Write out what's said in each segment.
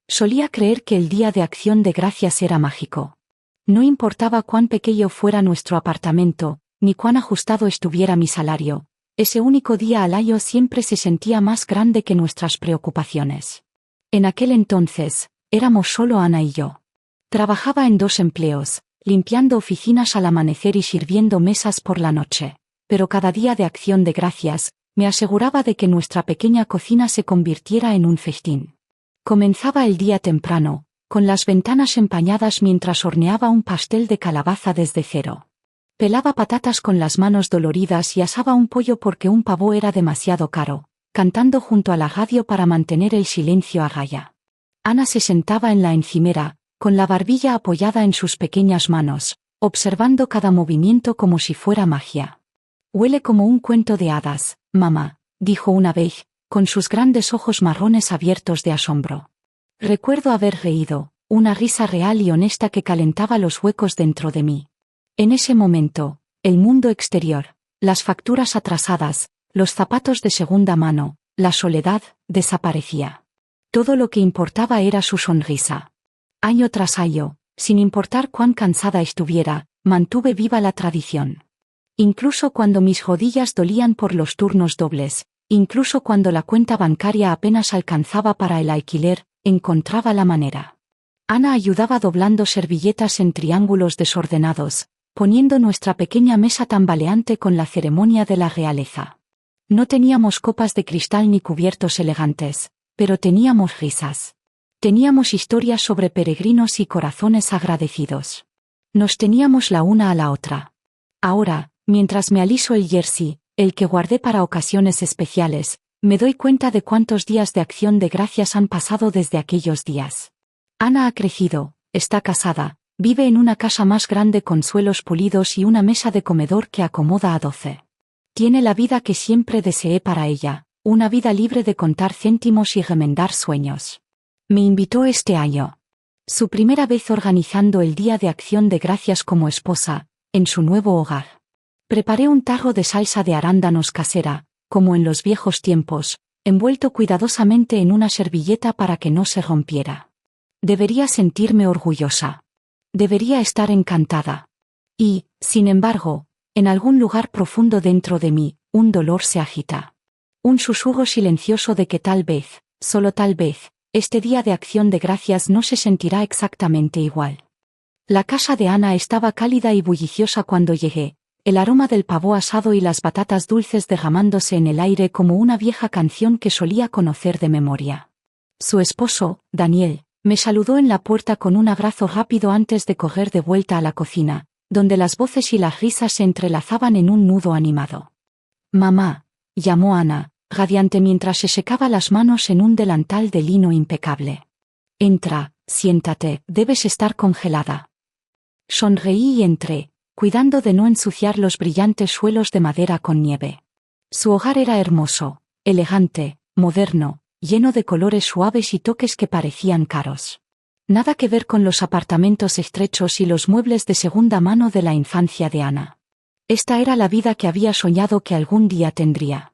Solía creer que el Día de Acción de Gracias era mágico. No importaba cuán pequeño fuera nuestro apartamento, ni cuán ajustado estuviera mi salario, ese único día al año siempre se sentía más grande que nuestras preocupaciones. En aquel entonces, éramos solo Ana y yo. Trabajaba en 2 empleos, limpiando oficinas al amanecer y sirviendo mesas por la noche, pero cada día de Acción de Gracias, me aseguraba de que nuestra pequeña cocina se convirtiera en un festín. Comenzaba el día temprano, con las ventanas empañadas mientras horneaba un pastel de calabaza desde cero. Pelaba patatas con las manos doloridas y asaba un pollo porque un pavo era demasiado caro, cantando junto a la radio para mantener el silencio a raya. Ana se sentaba en la encimera, con la barbilla apoyada en sus pequeñas manos, observando cada movimiento como si fuera magia. «Huele como un cuento de hadas, mamá», dijo una vez, con sus grandes ojos marrones abiertos de asombro. Recuerdo haber reído, una risa real y honesta que calentaba los huecos dentro de mí. En ese momento, el mundo exterior, las facturas atrasadas, los zapatos de segunda mano, la soledad, desaparecía. Todo lo que importaba era su sonrisa. Año tras año, sin importar cuán cansada estuviera, mantuve viva la tradición. Incluso cuando mis rodillas dolían por los turnos dobles, incluso cuando la cuenta bancaria apenas alcanzaba para el alquiler, encontraba la manera. Ana ayudaba doblando servilletas en triángulos desordenados, poniendo nuestra pequeña mesa tambaleante con la ceremonia de la realeza. No teníamos copas de cristal ni cubiertos elegantes, pero teníamos risas. Teníamos historias sobre peregrinos y corazones agradecidos. Nos teníamos la una a la otra. Ahora, mientras me aliso el jersey, el que guardé para ocasiones especiales, me doy cuenta de cuántos días de Acción de Gracias han pasado desde aquellos días. Ana ha crecido, está casada, vive en una casa más grande con suelos pulidos y una mesa de comedor que acomoda a 12. Tiene la vida que siempre deseé para ella, una vida libre de contar céntimos y remendar sueños. Me invitó este año. Su primera vez organizando el Día de Acción de Gracias como esposa, en su nuevo hogar. Preparé un tarro de salsa de arándanos casera, como en los viejos tiempos, envuelto cuidadosamente en una servilleta para que no se rompiera. Debería sentirme orgullosa. Debería estar encantada. Y, sin embargo, en algún lugar profundo dentro de mí, un dolor se agita. Un susurro silencioso de que tal vez, solo tal vez, este Día de Acción de Gracias no se sentirá exactamente igual. La casa de Ana estaba cálida y bulliciosa cuando llegué, el aroma del pavo asado y las batatas dulces derramándose en el aire como una vieja canción que solía conocer de memoria. Su esposo, Daniel, me saludó en la puerta con un abrazo rápido antes de correr de vuelta a la cocina, donde las voces y las risas se entrelazaban en un nudo animado. «Mamá», llamó Ana, radiante mientras se secaba las manos en un delantal de lino impecable. «Entra, siéntate, debes estar congelada». Sonreí y entré, cuidando de no ensuciar los brillantes suelos de madera con nieve. Su hogar era hermoso, elegante, moderno, lleno de colores suaves y toques que parecían caros. Nada que ver con los apartamentos estrechos y los muebles de segunda mano de la infancia de Ana. Esta era la vida que había soñado que algún día tendría.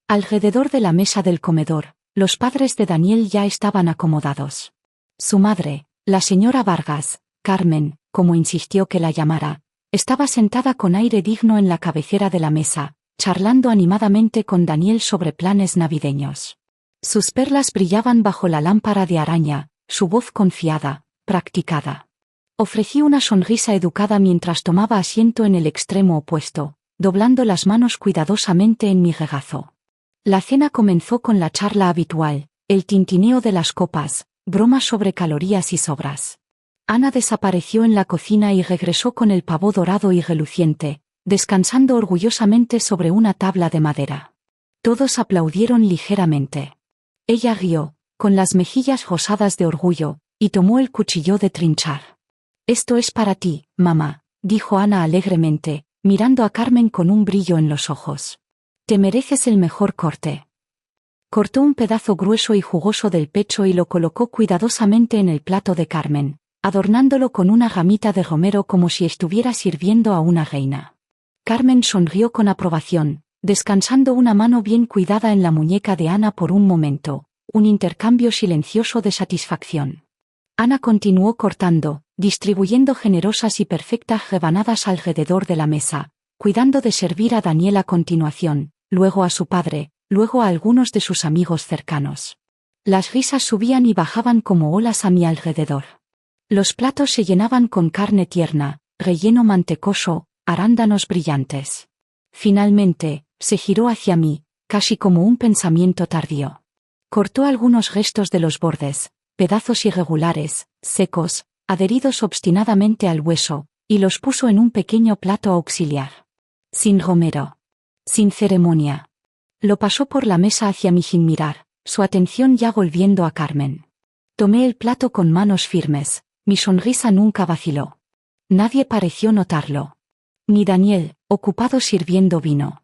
Alrededor de la mesa del comedor, los padres de Daniel ya estaban acomodados. Su madre, la señora Vargas, Carmen, como insistió que la llamara, estaba sentada con aire digno en la cabecera de la mesa, charlando animadamente con Daniel sobre planes navideños. Sus perlas brillaban bajo la lámpara de araña, su voz confiada, practicada. Ofrecí una sonrisa educada mientras tomaba asiento en el extremo opuesto, doblando las manos cuidadosamente en mi regazo. La cena comenzó con la charla habitual, el tintineo de las copas, bromas sobre calorías y sobras. Ana desapareció en la cocina y regresó con el pavo dorado y reluciente, descansando orgullosamente sobre una tabla de madera. Todos aplaudieron ligeramente. Ella rió, con las mejillas rosadas de orgullo, y tomó el cuchillo de trinchar. «Esto es para ti, mamá», dijo Ana alegremente, mirando a Carmen con un brillo en los ojos. «Te mereces el mejor corte». Cortó un pedazo grueso y jugoso del pecho y lo colocó cuidadosamente en el plato de Carmen, adornándolo con una ramita de romero como si estuviera sirviendo a una reina. Carmen sonrió con aprobación, descansando una mano bien cuidada en la muñeca de Ana por un momento, un intercambio silencioso de satisfacción. Ana continuó cortando, distribuyendo generosas y perfectas rebanadas alrededor de la mesa, cuidando de servir a Daniel a continuación, luego a su padre, luego a algunos de sus amigos cercanos. Las risas subían y bajaban como olas a mi alrededor. Los platos se llenaban con carne tierna, relleno mantecoso, arándanos brillantes. Finalmente, se giró hacia mí, casi como un pensamiento tardío. Cortó algunos restos de los bordes, pedazos irregulares, secos, adheridos obstinadamente al hueso, y los puso en un pequeño plato auxiliar. Sin romero. Sin ceremonia. Lo pasó por la mesa hacia mí sin mirar, su atención ya volviendo a Carmen. Tomé el plato con manos firmes, mi sonrisa nunca vaciló. Nadie pareció notarlo. Ni Daniel, ocupado sirviendo vino.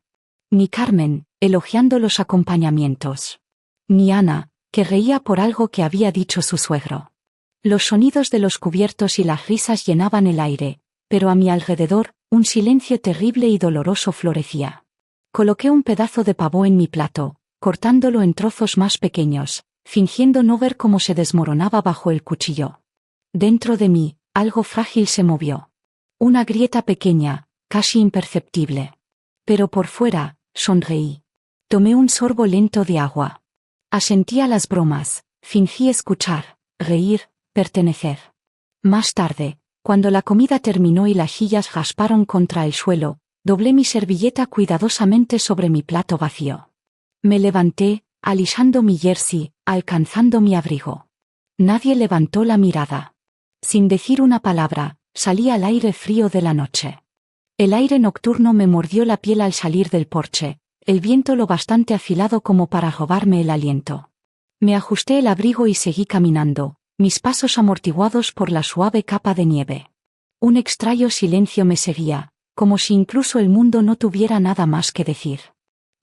Ni Carmen, elogiando los acompañamientos. Ni Ana, que reía por algo que había dicho su suegro. Los sonidos de los cubiertos y las risas llenaban el aire, pero a mi alrededor, un silencio terrible y doloroso florecía. Coloqué un pedazo de pavo en mi plato, cortándolo en trozos más pequeños, fingiendo no ver cómo se desmoronaba bajo el cuchillo. Dentro de mí, algo frágil se movió. Una grieta pequeña, casi imperceptible. Pero por fuera, sonreí. Tomé un sorbo lento de agua. Asentí a las bromas, fingí escuchar, reír, pertenecer. Más tarde, cuando la comida terminó y las sillas rasparon contra el suelo, doblé mi servilleta cuidadosamente sobre mi plato vacío. Me levanté, alisando mi jersey, alcanzando mi abrigo. Nadie levantó la mirada. Sin decir una palabra, salí al aire frío de la noche. El aire nocturno me mordió la piel al salir del porche, el viento lo bastante afilado como para robarme el aliento. Me ajusté el abrigo y seguí caminando, mis pasos amortiguados por la suave capa de nieve. Un extraño silencio me seguía, como si incluso el mundo no tuviera nada más que decir.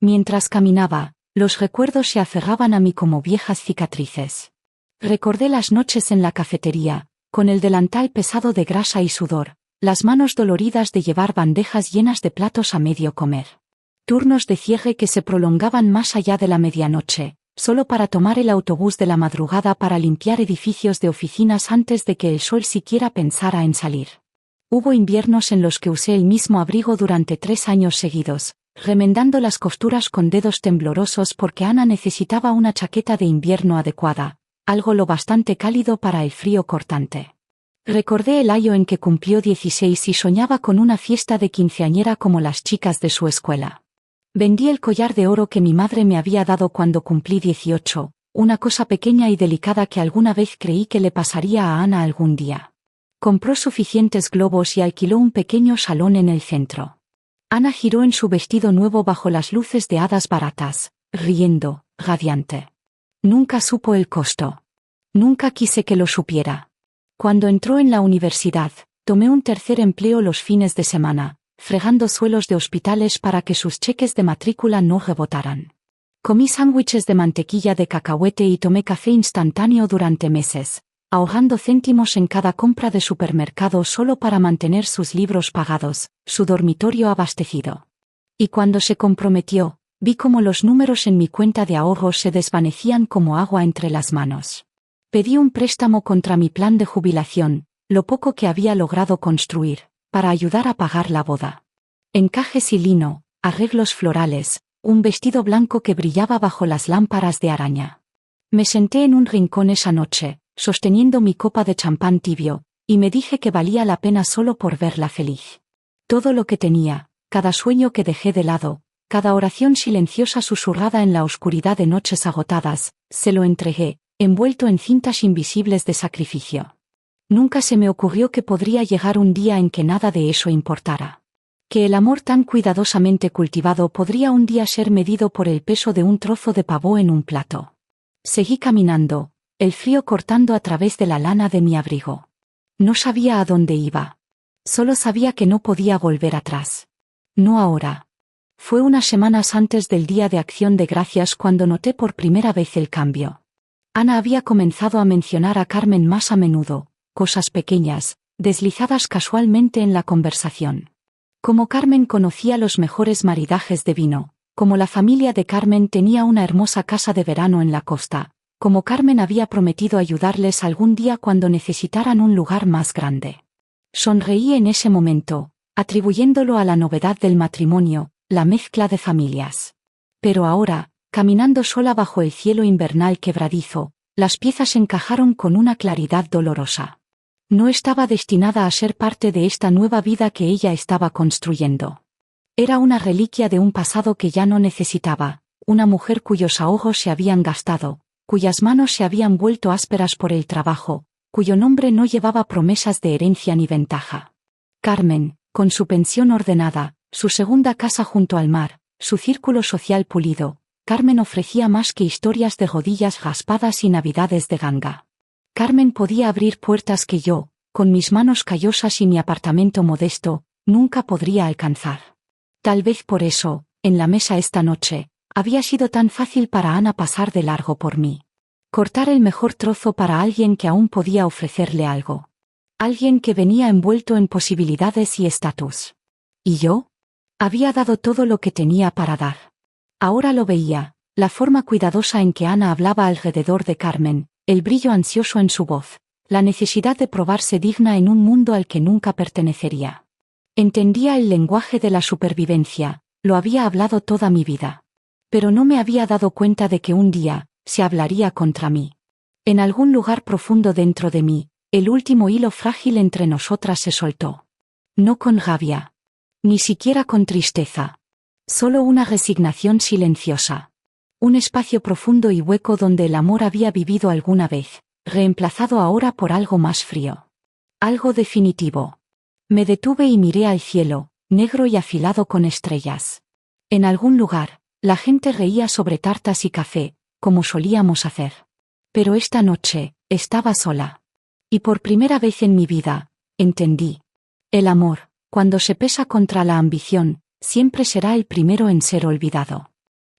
Mientras caminaba, los recuerdos se aferraban a mí como viejas cicatrices. Recordé las noches en la cafetería, con el delantal pesado de grasa y sudor, las manos doloridas de llevar bandejas llenas de platos a medio comer. Turnos de cierre que se prolongaban más allá de la medianoche, solo para tomar el autobús de la madrugada para limpiar edificios de oficinas antes de que el sol siquiera pensara en salir. Hubo inviernos en los que usé el mismo abrigo durante 3 años seguidos, remendando las costuras con dedos temblorosos porque Ana necesitaba una chaqueta de invierno adecuada, algo lo bastante cálido para el frío cortante. Recordé el año en que cumplió 16 y soñaba con una fiesta de quinceañera como las chicas de su escuela. Vendí el collar de oro que mi madre me había dado cuando cumplí 18, una cosa pequeña y delicada que alguna vez creí que le pasaría a Ana algún día. Compró suficientes globos y alquiló un pequeño salón en el centro. Ana giró en su vestido nuevo bajo las luces de hadas baratas, riendo, radiante. Nunca supo el costo. Nunca quise que lo supiera. Cuando entró en la universidad, tomé un tercer empleo los fines de semana, fregando suelos de hospitales para que sus cheques de matrícula no rebotaran. Comí sándwiches de mantequilla de cacahuete y tomé café instantáneo durante meses, ahorrando céntimos en cada compra de supermercado solo para mantener sus libros pagados, su dormitorio abastecido. Y cuando se comprometió, vi cómo los números en mi cuenta de ahorros se desvanecían como agua entre las manos. Pedí un préstamo contra mi plan de jubilación, lo poco que había logrado construir, para ayudar a pagar la boda. Encajes y lino, arreglos florales, un vestido blanco que brillaba bajo las lámparas de araña. Me senté en un rincón esa noche, sosteniendo mi copa de champán tibio, y me dije que valía la pena solo por verla feliz. Todo lo que tenía, cada sueño que dejé de lado, cada oración silenciosa susurrada en la oscuridad de noches agotadas, se lo entregué, envuelto en cintas invisibles de sacrificio. Nunca se me ocurrió que podría llegar un día en que nada de eso importara. Que el amor tan cuidadosamente cultivado podría un día ser medido por el peso de un trozo de pavo en un plato. Seguí caminando, el frío cortando a través de la lana de mi abrigo. No sabía a dónde iba. Solo sabía que no podía volver atrás. No ahora. Fue unas semanas antes del Día de Acción de Gracias cuando noté por primera vez el cambio. Ana había comenzado a mencionar a Carmen más a menudo, cosas pequeñas, deslizadas casualmente en la conversación. Como Carmen conocía los mejores maridajes de vino, como la familia de Carmen tenía una hermosa casa de verano en la costa, como Carmen había prometido ayudarles algún día cuando necesitaran un lugar más grande. Sonreí en ese momento, atribuyéndolo a la novedad del matrimonio, la mezcla de familias. Pero ahora, caminando sola bajo el cielo invernal quebradizo, las piezas encajaron con una claridad dolorosa. No estaba destinada a ser parte de esta nueva vida que ella estaba construyendo. Era una reliquia de un pasado que ya no necesitaba, una mujer cuyos ahorros se habían gastado, cuyas manos se habían vuelto ásperas por el trabajo, cuyo nombre no llevaba promesas de herencia ni ventaja. Carmen, con su pensión ordenada, su segunda casa junto al mar, su círculo social pulido, Carmen ofrecía más que historias de rodillas raspadas y navidades de ganga. Carmen podía abrir puertas que yo, con mis manos callosas y mi apartamento modesto, nunca podría alcanzar. Tal vez por eso, en la mesa esta noche, había sido tan fácil para Ana pasar de largo por mí. Cortar el mejor trozo para alguien que aún podía ofrecerle algo. Alguien que venía envuelto en posibilidades y estatus. ¿Y yo? Había dado todo lo que tenía para dar. Ahora lo veía, la forma cuidadosa en que Ana hablaba alrededor de Carmen, el brillo ansioso en su voz, la necesidad de probarse digna en un mundo al que nunca pertenecería. Entendía el lenguaje de la supervivencia, lo había hablado toda mi vida. Pero no me había dado cuenta de que un día, se hablaría contra mí. En algún lugar profundo dentro de mí, el último hilo frágil entre nosotras se soltó. No con rabia. Ni siquiera con tristeza. Solo una resignación silenciosa. Un espacio profundo y hueco donde el amor había vivido alguna vez, reemplazado ahora por algo más frío. Algo definitivo. Me detuve y miré al cielo, negro y afilado con estrellas. En algún lugar, la gente reía sobre tartas y café, como solíamos hacer. Pero esta noche, estaba sola. Y por primera vez en mi vida, entendí. El amor, cuando se pesa contra la ambición, siempre será el primero en ser olvidado.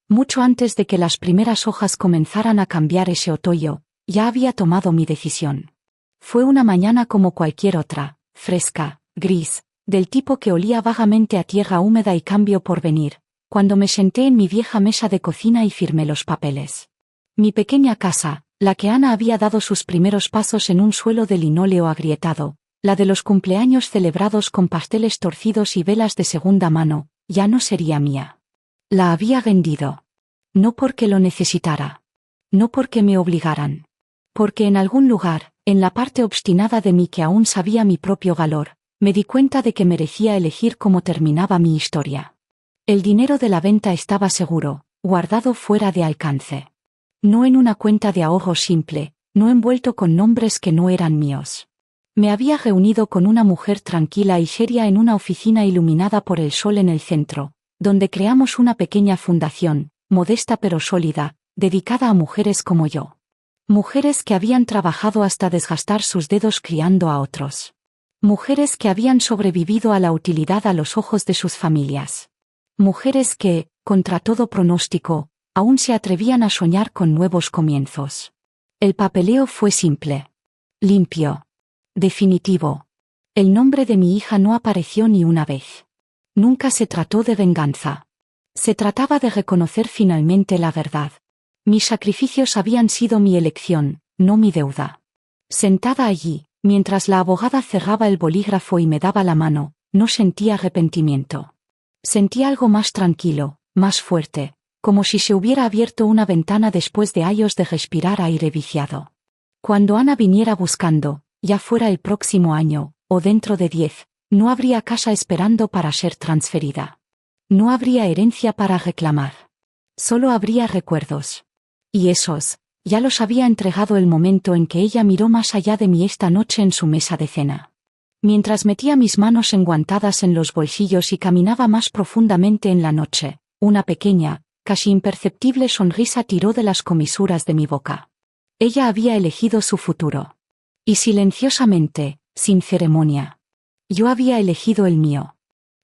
Mucho antes de que las primeras hojas comenzaran a cambiar ese otoño, ya había tomado mi decisión. Fue una mañana como cualquier otra, fresca, gris, del tipo que olía vagamente a tierra húmeda y cambio por venir, cuando me senté en mi vieja mesa de cocina y firmé los papeles. Mi pequeña casa, la que Ana había dado sus primeros pasos en un suelo de linóleo agrietado, la de los cumpleaños celebrados con pasteles torcidos y velas de segunda mano, ya no sería mía. La había vendido. No porque lo necesitara. No porque me obligaran. Porque en algún lugar, en la parte obstinada de mí que aún sabía mi propio valor, me di cuenta de que merecía elegir cómo terminaba mi historia. El dinero de la venta estaba seguro, guardado fuera de alcance. No en una cuenta de ahorro simple, no envuelto con nombres que no eran míos. Me había reunido con una mujer tranquila y seria en una oficina iluminada por el sol en el centro, donde creamos una pequeña fundación, modesta pero sólida, dedicada a mujeres como yo. Mujeres que habían trabajado hasta desgastar sus dedos criando a otros. Mujeres que habían sobrevivido a la utilidad a los ojos de sus familias. Mujeres que, contra todo pronóstico, aún se atrevían a soñar con nuevos comienzos. El papeleo fue simple. Limpio. Definitivo. El nombre de mi hija no apareció ni una vez. Nunca se trató de venganza. Se trataba de reconocer finalmente la verdad. Mis sacrificios habían sido mi elección, no mi deuda. Sentada allí, mientras la abogada cerraba el bolígrafo y me daba la mano, no sentía arrepentimiento. Sentí algo más tranquilo, más fuerte, como si se hubiera abierto una ventana después de años de respirar aire viciado. Cuando Ana viniera buscando, ya fuera el próximo año, o dentro de 10, no habría casa esperando para ser transferida. No habría herencia para reclamar. Solo habría recuerdos. Y esos, ya los había entregado el momento en que ella miró más allá de mí esta noche en su mesa de cena. Mientras metía mis manos enguantadas en los bolsillos y caminaba más profundamente en la noche, una pequeña, casi imperceptible sonrisa tiró de las comisuras de mi boca. Ella había elegido su futuro. Y silenciosamente, sin ceremonia. Yo había elegido el mío.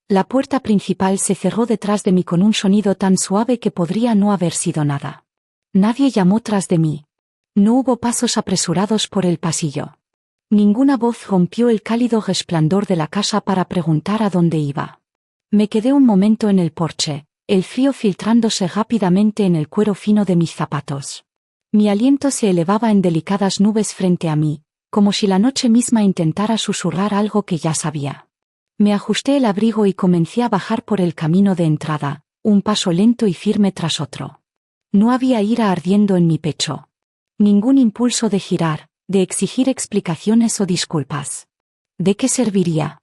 La puerta principal se cerró detrás de mí con un sonido tan suave que podría no haber sido nada. Nadie llamó tras de mí. No hubo pasos apresurados por el pasillo. Ninguna voz rompió el cálido resplandor de la casa para preguntar a dónde iba. Me quedé un momento en el porche, el frío filtrándose rápidamente en el cuero fino de mis zapatos. Mi aliento se elevaba en delicadas nubes frente a mí, como si la noche misma intentara susurrar algo que ya sabía. Me ajusté el abrigo y comencé a bajar por el camino de entrada, un paso lento y firme tras otro. No había ira ardiendo en mi pecho. Ningún impulso de girar, de exigir explicaciones o disculpas. ¿De qué serviría?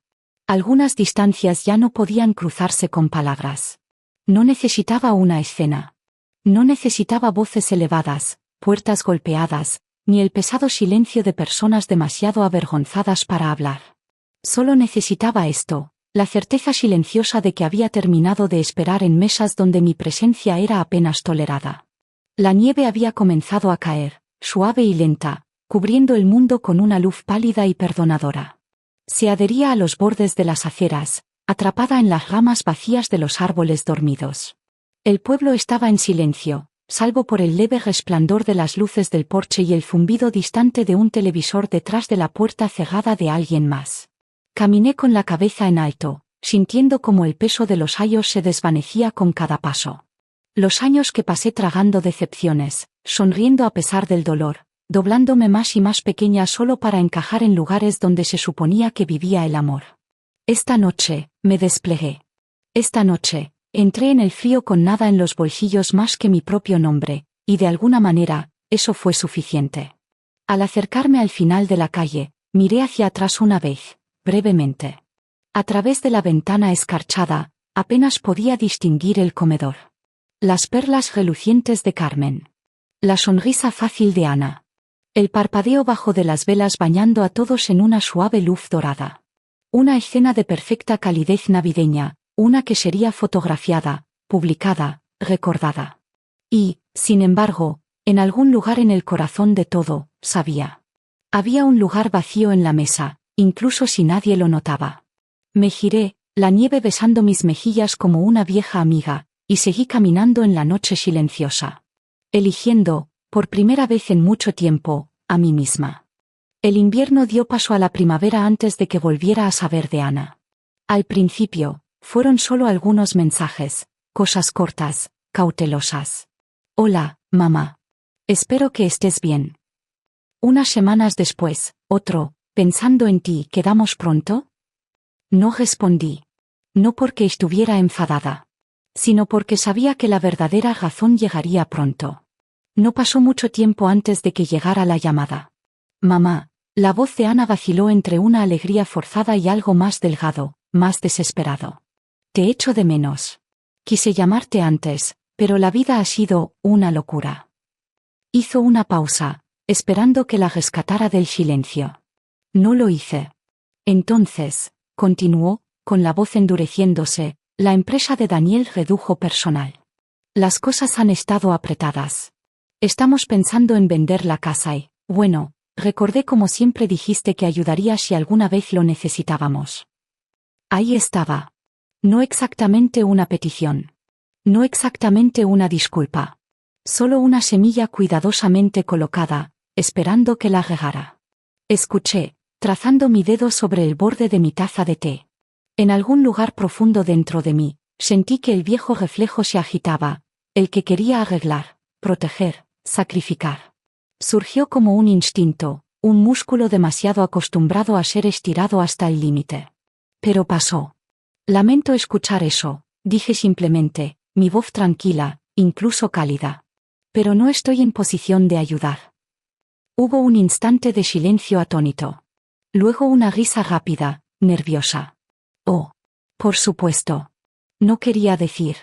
Algunas distancias ya no podían cruzarse con palabras. No necesitaba una escena. No necesitaba voces elevadas, puertas golpeadas, ni el pesado silencio de personas demasiado avergonzadas para hablar. Solo necesitaba esto, la certeza silenciosa de que había terminado de esperar en mesas donde mi presencia era apenas tolerada. La nieve había comenzado a caer, suave y lenta, cubriendo el mundo con una luz pálida y perdonadora. Se adhería a los bordes de las aceras, atrapada en las ramas vacías de los árboles dormidos. El pueblo estaba en silencio, salvo por el leve resplandor de las luces del porche y el zumbido distante de un televisor detrás de la puerta cerrada de alguien más. Caminé con la cabeza en alto, sintiendo como el peso de los años se desvanecía con cada paso. Los años que pasé tragando decepciones, sonriendo a pesar del dolor, doblándome más y más pequeña solo para encajar en lugares donde se suponía que vivía el amor. Esta noche, me desplegué. Esta noche, entré en el frío con nada en los bolsillos más que mi propio nombre, y de alguna manera, eso fue suficiente. Al acercarme al final de la calle, miré hacia atrás una vez, brevemente. A través de la ventana escarchada, apenas podía distinguir el comedor. Las perlas relucientes de Carmen. La sonrisa fácil de Ana. El parpadeo bajo de las velas bañando a todos en una suave luz dorada. Una escena de perfecta calidez navideña, una que sería fotografiada, publicada, recordada. Y, sin embargo, en algún lugar en el corazón de todo, sabía. Había un lugar vacío en la mesa, incluso si nadie lo notaba. Me giré, la nieve besando mis mejillas como una vieja amiga, y seguí caminando en la noche silenciosa. Eligiendo, por primera vez en mucho tiempo, a mí misma. El invierno dio paso a la primavera antes de que volviera a saber de Ana. Al principio, fueron solo algunos mensajes, cosas cortas, cautelosas. Hola, mamá. Espero que estés bien. Unas semanas después, otro, pensando en ti, ¿quedamos pronto? No respondí. No porque estuviera enfadada, sino porque sabía que la verdadera razón llegaría pronto. No pasó mucho tiempo antes de que llegara la llamada. Mamá, la voz de Ana vaciló entre una alegría forzada y algo más delgado, más desesperado. Te echo de menos. Quise llamarte antes, pero la vida ha sido una locura. Hizo una pausa, esperando que la rescatara del silencio. No lo hice. Entonces, continuó, con la voz endureciéndose, la empresa de Daniel redujo personal. Las cosas han estado apretadas. Estamos pensando en vender la casa y, bueno, recordé como siempre dijiste que ayudaría si alguna vez lo necesitábamos. Ahí estaba. No exactamente una petición. No exactamente una disculpa. Solo una semilla cuidadosamente colocada, esperando que la regara. Escuché, trazando mi dedo sobre el borde de mi taza de té. En algún lugar profundo dentro de mí, sentí que el viejo reflejo se agitaba, el que quería arreglar, proteger, sacrificar. Surgió como un instinto, un músculo demasiado acostumbrado a ser estirado hasta el límite. Pero pasó. Lamento escuchar eso, dije simplemente, mi voz tranquila, incluso cálida. Pero no estoy en posición de ayudar. Hubo un instante de silencio atónito. Luego una risa rápida, nerviosa. Oh, por supuesto. No quería decir.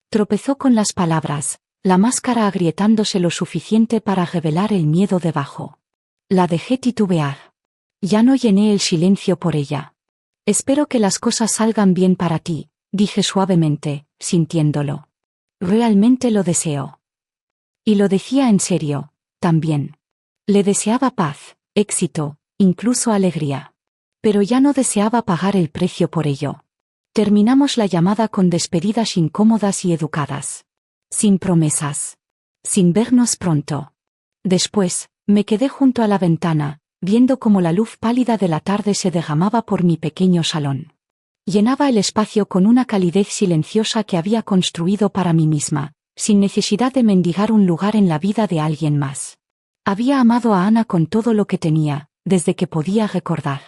Tropezó con las palabras, la máscara agrietándose lo suficiente para revelar el miedo debajo. La dejé titubear. Ya no llené el silencio por ella. Espero que las cosas salgan bien para ti, dije suavemente, sintiéndolo. Realmente lo deseo. Y lo decía en serio, también. Le deseaba paz, éxito, incluso alegría. Pero ya no deseaba pagar el precio por ello. Terminamos la llamada con despedidas incómodas y educadas. Sin promesas. Sin vernos pronto. Después, me quedé junto a la ventana, viendo cómo la luz pálida de la tarde se derramaba por mi pequeño salón. Llenaba el espacio con una calidez silenciosa que había construido para mí misma, sin necesidad de mendigar un lugar en la vida de alguien más. Había amado a Ana con todo lo que tenía, desde que podía recordar.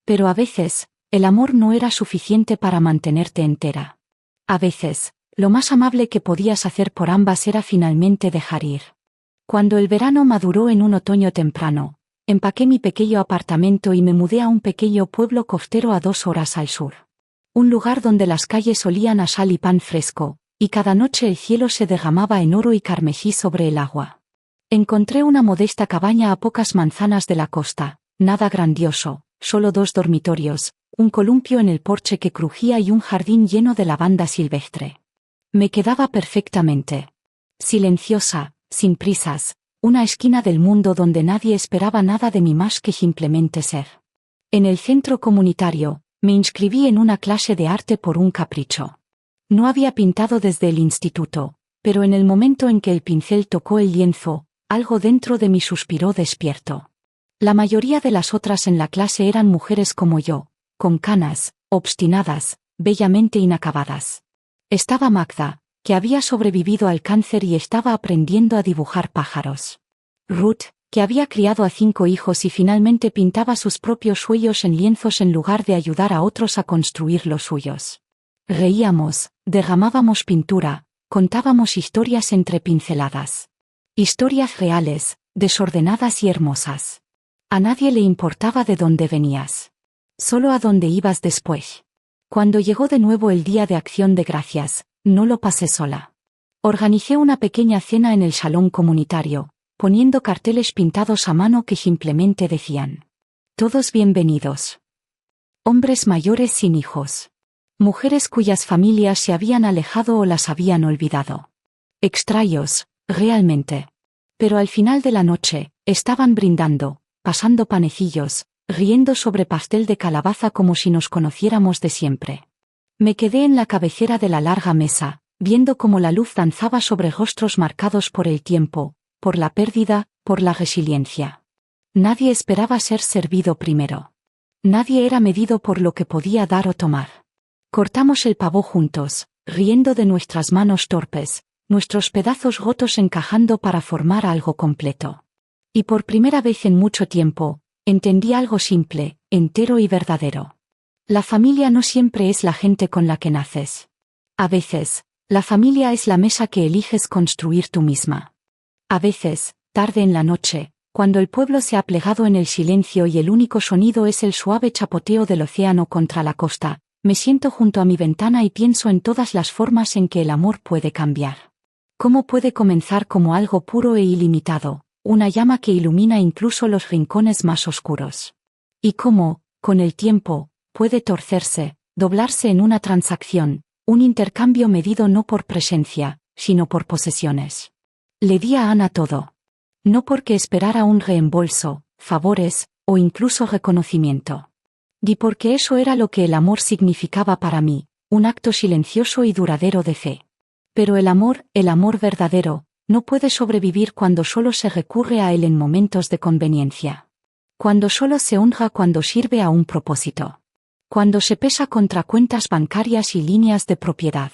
Pero a veces, el amor no era suficiente para mantenerte entera. A veces, lo más amable que podías hacer por ambas era finalmente dejar ir. Cuando el verano maduró en un otoño temprano, empaqué mi pequeño apartamento y me mudé a un pequeño pueblo costero a 2 horas al sur. Un lugar donde las calles olían a sal y pan fresco, y cada noche el cielo se derramaba en oro y carmesí sobre el agua. Encontré una modesta cabaña a pocas manzanas de la costa, nada grandioso, solo 2 dormitorios, un columpio en el porche que crujía y un jardín lleno de lavanda silvestre. Me quedaba perfectamente. Silenciosa, sin prisas, una esquina del mundo donde nadie esperaba nada de mí más que simplemente ser. En el centro comunitario, me inscribí en una clase de arte por un capricho. No había pintado desde el instituto, pero en el momento en que el pincel tocó el lienzo, algo dentro de mí suspiró despierto. La mayoría de las otras en la clase eran mujeres como yo, con canas, obstinadas, bellamente inacabadas. Estaba Magda, que había sobrevivido al cáncer y estaba aprendiendo a dibujar pájaros. Ruth, que había criado a 5 hijos y finalmente pintaba sus propios sueños en lienzos en lugar de ayudar a otros a construir los suyos. Reíamos, derramábamos pintura, contábamos historias entre pinceladas. Historias reales, desordenadas y hermosas. A nadie le importaba de dónde venías. Solo a dónde ibas después. Cuando llegó de nuevo el Día de Acción de Gracias, no lo pasé sola. Organicé una pequeña cena en el salón comunitario, poniendo carteles pintados a mano que simplemente decían: todos bienvenidos. Hombres mayores sin hijos. Mujeres cuyas familias se habían alejado o las habían olvidado. Extraños, realmente. Pero al final de la noche, estaban brindando, pasando panecillos, riendo sobre pastel de calabaza como si nos conociéramos de siempre. Me quedé en la cabecera de la larga mesa, viendo cómo la luz danzaba sobre rostros marcados por el tiempo, por la pérdida, por la resiliencia. Nadie esperaba ser servido primero. Nadie era medido por lo que podía dar o tomar. Cortamos el pavo juntos, riendo de nuestras manos torpes, nuestros pedazos rotos encajando para formar algo completo. Y por primera vez en mucho tiempo, entendí algo simple, entero y verdadero. La familia no siempre es la gente con la que naces. A veces, la familia es la mesa que eliges construir tú misma. A veces, tarde en la noche, cuando el pueblo se ha plegado en el silencio y el único sonido es el suave chapoteo del océano contra la costa, me siento junto a mi ventana y pienso en todas las formas en que el amor puede cambiar. Cómo puede comenzar como algo puro e ilimitado, una llama que ilumina incluso los rincones más oscuros. Y cómo, con el tiempo, puede torcerse, doblarse en una transacción, un intercambio medido no por presencia, sino por posesiones. Le di a Ana todo. No porque esperara un reembolso, favores, o incluso reconocimiento. Di porque eso era lo que el amor significaba para mí, un acto silencioso y duradero de fe. Pero el amor verdadero, no puede sobrevivir cuando solo se recurre a él en momentos de conveniencia. Cuando solo se honra cuando sirve a un propósito. Cuando se pesa contra cuentas bancarias y líneas de propiedad.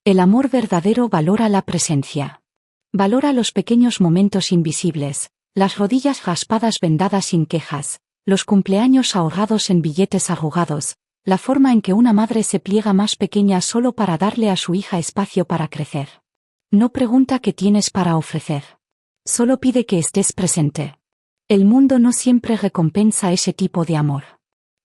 El amor verdadero valora la presencia. Valora los pequeños momentos invisibles, las rodillas raspadas vendadas sin quejas, los cumpleaños ahorrados en billetes arrugados, la forma en que una madre se pliega más pequeña solo para darle a su hija espacio para crecer. No pregunta qué tienes para ofrecer. Solo pide que estés presente. El mundo no siempre recompensa ese tipo de amor.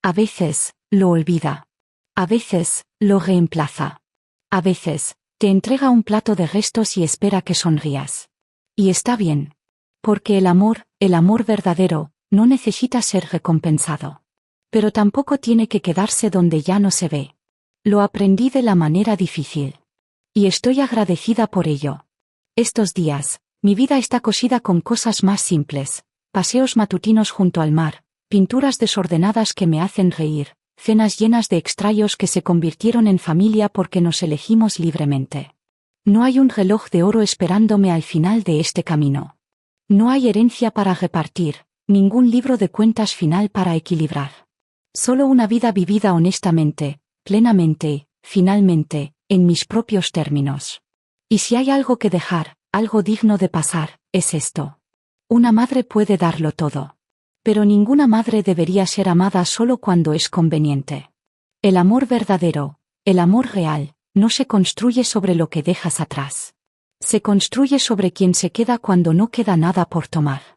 A veces, lo olvida. A veces, lo reemplaza. A veces, te entrega un plato de restos y espera que sonrías. Y está bien. Porque el amor verdadero, no necesita ser recompensado. Pero tampoco tiene que quedarse donde ya no se ve. Lo aprendí de la manera difícil. Y estoy agradecida por ello. Estos días, mi vida está cosida con cosas más simples, paseos matutinos junto al mar, pinturas desordenadas que me hacen reír, cenas llenas de extraños que se convirtieron en familia porque nos elegimos libremente. No hay un reloj de oro esperándome al final de este camino. No hay herencia para repartir, ningún libro de cuentas final para equilibrar. Solo una vida vivida honestamente, plenamente, finalmente, en mis propios términos. Y si hay algo que dejar, algo digno de pasar, es esto. Una madre puede darlo todo. Pero ninguna madre debería ser amada solo cuando es conveniente. El amor verdadero, el amor real, no se construye sobre lo que dejas atrás. Se construye sobre quien se queda cuando no queda nada por tomar.